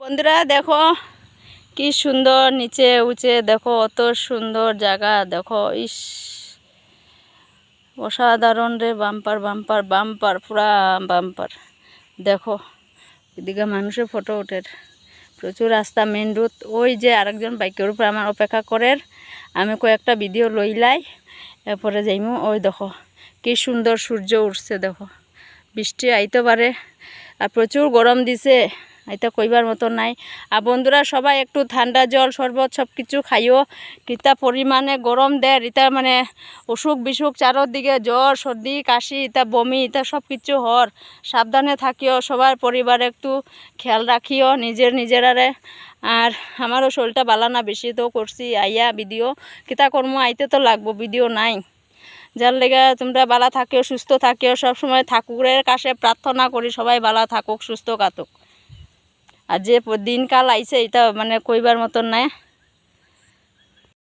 বন্ধুরা দেখো কি সুন্দর নিচে উঁচে দেখো অত সুন্দর জায়গা দেখো ইস অসাধারণ রে বাম্পার বাম্পার বাম্পার পুরা বাম্পার দেখো এদিকে মানুষের ফটো ওঠে প্রচুর রাস্তা মেন রোড ওই যে আরেকজন বাইকের উপর আমার অপেক্ষা করে আমি কয়েকটা ভিডিও লইলাই এরপরে যাইমু ওই দেখো কি সুন্দর সূর্য উঠছে দেখো বৃষ্টি আইতে পারে আর প্রচুর গরম দিছে এটা কইবার মতো নাই। আর বন্ধুরা সবাই একটু ঠান্ডা জল শরবত সব কিছু খাইও কিতা পরিমাণে গরম দেয় এটা মানে অসুখ বিসুখ চারোদিকে জ্বর সর্দি কাশি এটা বমি এটা সব কিছু হর সাবধানে থাকিও সবার পরিবারে একটু খেয়াল রাখিও নিজেরারে। আর আমারও শরীরটা ভালো না বেশি তো করছি আইয়া ভিডিও কিতা করমু আইতে তো লাগবো ভিডিও নাই যার লেগে তোমরা ভালো থাকিও সুস্থ থাকিও সবসময় ঠাকুরের কাছে প্রার্থনা করি সবাই ভালো থাকুক সুস্থ কাতুক। আর যে দিনকাল আইছে এটা মানে কইবার মতন নাই।